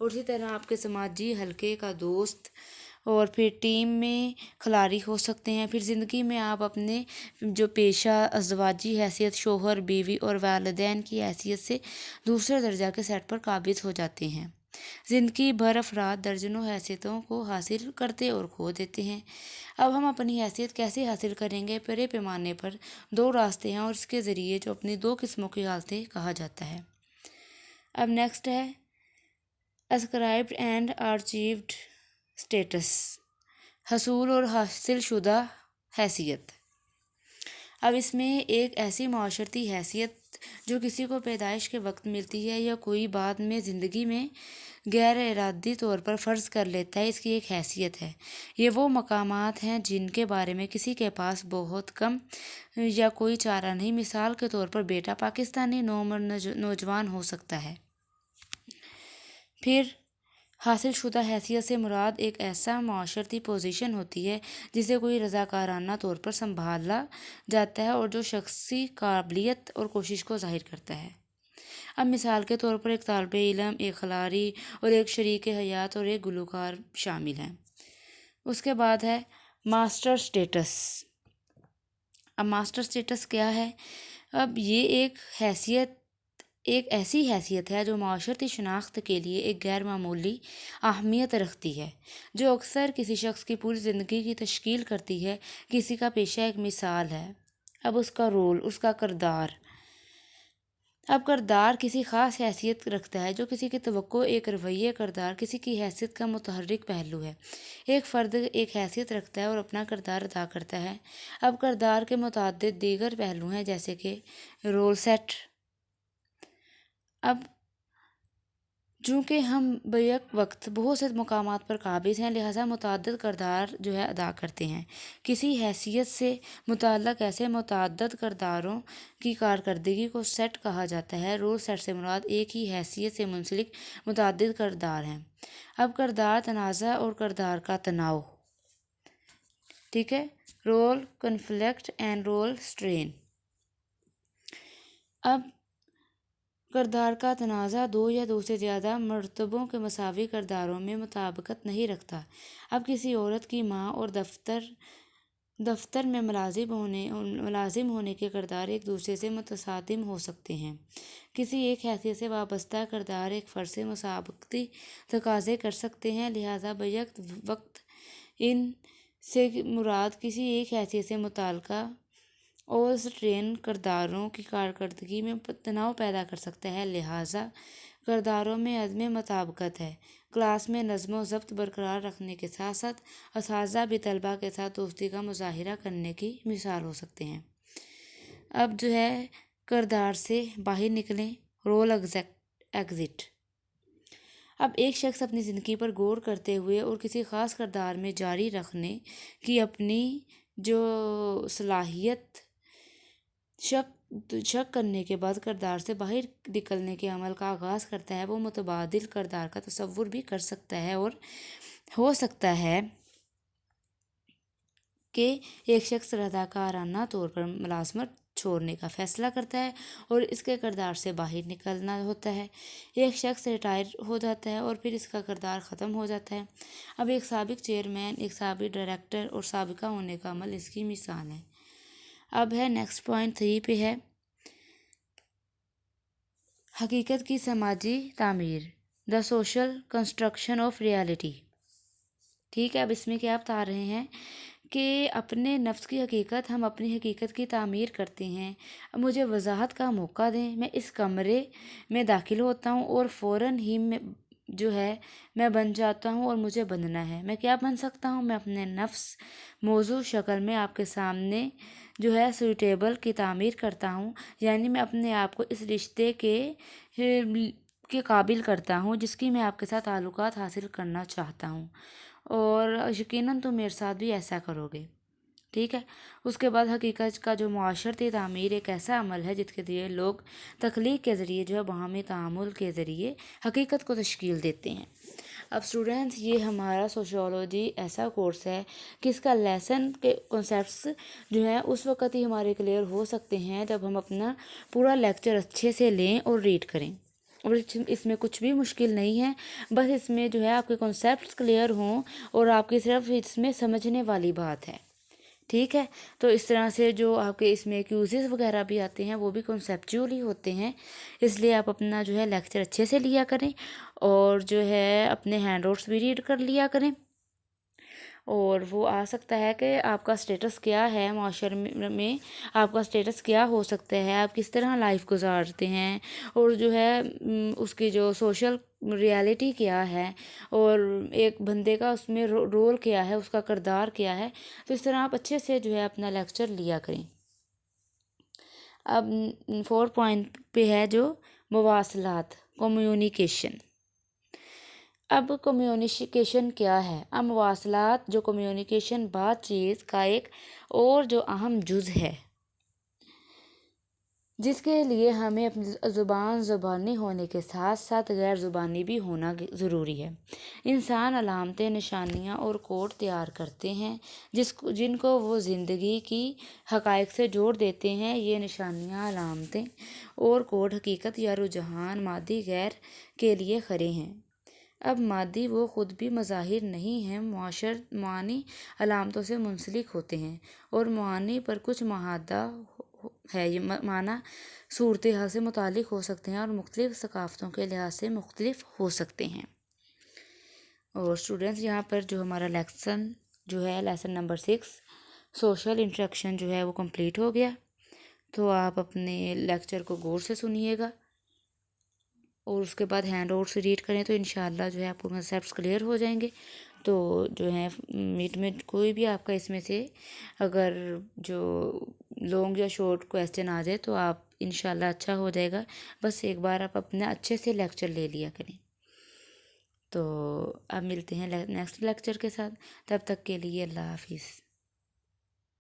اور اسی طرح آپ کے سماجی حلقے کا دوست اور پھر ٹیم میں کھلاڑی ہو سکتے ہیں۔ پھر زندگی میں آپ اپنے جو پیشہ، ازدواجی حیثیت، شوہر، بیوی اور والدین کی حیثیت سے دوسرے درجہ کے سیٹ پر قابض ہو جاتے ہیں۔ زندگی بھر افراد درجنوں حیثیتوں کو حاصل کرتے اور کھو دیتے ہیں۔ اب ہم اپنی حیثیت کیسے حاصل کریں گے؟ بڑے پیمانے پر دو راستے ہیں اور اس کے ذریعے جو اپنی دو قسموں کی حالتیں کہا جاتا ہے۔ اب نیکسٹ ہے اسکرائبڈ اینڈ ارچیوڈ اسٹیٹس، حصول اور حاصل شدہ حیثیت۔ اب اس میں ایک ایسی معاشرتی حیثیت جو کسی کو پیدائش کے وقت ملتی ہے یا کوئی بعد میں زندگی میں غیر ارادی طور پر فرض کر لیتا ہے، اس کی ایک حیثیت ہے۔ یہ وہ مقامات ہیں جن کے بارے میں کسی کے پاس بہت کم یا کوئی چارہ نہیں۔ مثال کے طور پر بیٹا پاکستانی نومر نوجوان ہو سکتا ہے۔ پھر حاصل شدہ حیثیت سے مراد ایک ایسا معاشرتی پوزیشن ہوتی ہے جسے کوئی رضاکارانہ طور پر سنبھالا جاتا ہے اور جو شخصی قابلیت اور کوشش کو ظاہر کرتا ہے۔ اب مثال کے طور پر ایک طالب علم، ایک کھلاڑی اور ایک شریک حیات اور ایک گلوکار شامل ہیں۔ اس کے بعد ہے ماسٹر سٹیٹس۔ اب ماسٹر سٹیٹس کیا ہے؟ اب یہ ایک ایسی حیثیت ہے جو معاشرتی شناخت کے لیے ایک غیر معمولی اہمیت رکھتی ہے، جو اکثر کسی شخص کی پوری زندگی کی تشکیل کرتی ہے۔ کسی کا پیشہ ایک مثال ہے۔ اب اس کا رول، اس کا کردار۔ اب کردار کسی خاص حیثیت رکھتا ہے جو کسی کی توقع، ایک رویہ۔ کردار کسی کی حیثیت کا متحرک پہلو ہے۔ ایک فرد ایک حیثیت رکھتا ہے اور اپنا کردار ادا کرتا ہے۔ اب کردار کے متعدد دیگر پہلو ہیں جیسے کہ رول سیٹ۔ اب چونکہ ہم بیک وقت بہت سے مقامات پر قابض ہیں، لہٰذا متعدد کردار ادا کرتے ہیں۔ کسی حیثیت سے متعلق ایسے متعدد کرداروں کی کارکردگی کو سیٹ کہا جاتا ہے۔ رول سیٹ سے مراد ایک ہی حیثیت سے منسلک متعدد کردار ہیں۔ اب کردار تنازع اور کردار کا تناؤ، ٹھیک ہے، role conflict and role strain. اب کردار کا تنازع دو یا دو سے زیادہ مرتبوں کے مساوی کرداروں میں مطابقت نہیں رکھتا۔ اب کسی عورت کی ماں اور دفتر میں ملازم ہونے کے کردار ایک دوسرے سے متصادم ہو سکتے ہیں۔ کسی ایک حیثیت سے وابستہ کردار ایک فرد سے مسابقتی تقاضے کر سکتے ہیں، لہٰذا بیک وقت ان سے مراد کسی ایک حیثیت سے متعلقہ اور سٹرین کرداروں کی کارکردگی میں تناؤ پیدا کر سکتا ہے، لہٰذا کرداروں میں عدم مطابقت ہے۔ کلاس میں نظم و ضبط برقرار رکھنے کے ساتھ ساتھ اساتذہ بھی طلباء کے ساتھ دوستی کا مظاہرہ کرنے کی مثال ہو سکتے ہیں۔ اب کردار سے باہر نکلیں، رول ایگزٹ۔ اب ایک شخص اپنی زندگی پر غور کرتے ہوئے اور کسی خاص کردار میں جاری رکھنے کی اپنی جو صلاحیت شک کرنے کے بعد کردار سے باہر نکلنے کے عمل کا آغاز کرتا ہے، وہ متبادل کردار کا تصور بھی کر سکتا ہے اور ہو سکتا ہے کہ ایک شخص رضاکارانہ طور پر ملازمت چھوڑنے کا فیصلہ کرتا ہے اور اس کے کردار سے باہر نکلنا ہوتا ہے۔ ایک شخص ریٹائر ہو جاتا ہے اور پھر اس کا کردار ختم ہو جاتا ہے۔ اب ایک سابق چیئرمین، ایک سابق ڈائریکٹر اور سابقہ ہونے کا عمل اس کی مثال ہے۔ اب ہے نیکسٹ پوائنٹ 3 پہ ہے حقیقت کی سماجی تعمیر، the social construction of reality. ٹھیک ہے، اب اس میں کیا بتا رہے ہیں کہ اپنے نفس کی حقیقت، ہم اپنی حقیقت کی تعمیر کرتے ہیں۔ اب مجھے وضاحت کا موقع دیں، میں اس کمرے میں داخل ہوتا ہوں اور فوراً ہی میں بن جاتا ہوں اور مجھے بننا ہے۔ میں کیا بن سکتا ہوں؟ میں اپنے نفس موضوع شکل میں آپ کے سامنے سوٹیبل کی تعمیر کرتا ہوں، یعنی میں اپنے آپ کو اس رشتے کے قابل کرتا ہوں جس کی میں آپ کے ساتھ تعلقات حاصل کرنا چاہتا ہوں، اور یقیناً تم میرے ساتھ بھی ایسا کرو گے۔ ٹھیک ہے، اس کے بعد حقیقت کا معاشرتی تعمیر ایک ایسا عمل ہے جس کے ذریعے لوگ تخلیق کے ذریعے باہمی تعامل کے ذریعے حقیقت کو تشکیل دیتے ہیں۔ اب اسٹوڈنٹس، یہ ہمارا سوشیولوجی ایسا کورس ہے کہ اس کا لیسن کے کنسیپٹس اس وقت ہی ہمارے کلیئر ہو سکتے ہیں جب ہم اپنا پورا لیکچر اچھے سے لیں اور ریڈ کریں۔ اور اس میں کچھ بھی مشکل نہیں ہے، بس اس میں جو ہے آپ کے کنسیپٹس کلیئر ہوں اور آپ کی صرف اس میں سمجھنے والی بات ہے، ٹھیک ہے۔ تو اس طرح سے جو آپ کے اس میں کیوزز وغیرہ بھی آتے ہیں وہ بھی کنسیپچولی ہوتے ہیں، اس لیے آپ اپنا جو ہے لیکچر اچھے سے لیا کریں اور جو ہے اپنے ہینڈ آؤٹس بھی ریڈ کر لیا کریں، اور وہ آ سکتا ہے کہ آپ کا اسٹیٹس کیا ہے معاشرے میں، آپ کا اسٹیٹس کیا ہو سکتا ہے، آپ کس طرح لائف گزارتے ہیں، اور جو ہے اس کی جو سوشل ریالٹی کیا ہے، اور ایک بندے کا اس میں رول کیا ہے، اس کا کردار کیا ہے۔ تو اس طرح آپ اچھے سے جو ہے اپنا لیکچر لیا کریں۔ اب 4 پوائنٹ پہ ہے جو مواصلات، کمیونیکیشن۔ اب کمیونیکیشن کیا ہے؟ اب مواصلات جو کمیونیکیشن بات چیت کا ایک اور جو اہم جز ہے، جس کے لیے ہمیں اپنی زبانی ہونے کے ساتھ ساتھ غیر زبانی بھی ہونا ضروری ہے۔ انسان علامتیں، نشانیاں اور کوڈ تیار کرتے ہیں جن کو وہ زندگی کی حقائق سے جوڑ دیتے ہیں۔ یہ نشانیاں، علامتیں اور کوڈ حقیقت یا رجحان مادی غیر کے لیے کھڑے ہیں۔ اب مادی وہ خود بھی مظاہر نہیں ہیں، معانی علامتوں سے منسلک ہوتے ہیں، اور معانی پر کچھ محادہ ہے۔ یہ معنی صورتحال سے متعلق ہو سکتے ہیں اور مختلف ثقافتوں کے لحاظ سے مختلف ہو سکتے ہیں۔ اور اسٹوڈنٹس یہاں پر جو ہمارا لیسن جو ہے لیسن نمبر 6 سوشل انٹریکشن جو ہے وہ کمپلیٹ ہو گیا۔ تو آپ اپنے لیکچر کو غور سے سنیے گا اور اس کے بعد ہینڈ آؤٹ سے ریڈ کریں تو انشاءاللہ جو ہے آپ کو کنسیپٹس کلیئر ہو جائیں گے۔ تو جو ہے میٹ میں کوئی بھی آپ کا اس میں سے اگر جو لانگ یا شارٹ کویسچن آ جائے تو آپ انشاءاللہ اچھا ہو جائے گا، بس ایک بار آپ اپنا اچھے سے لیکچر لے لیا کریں۔ تو اب ملتے ہیں نیکسٹ لیکچر کے ساتھ، تب تک کے لیے اللہ حافظ۔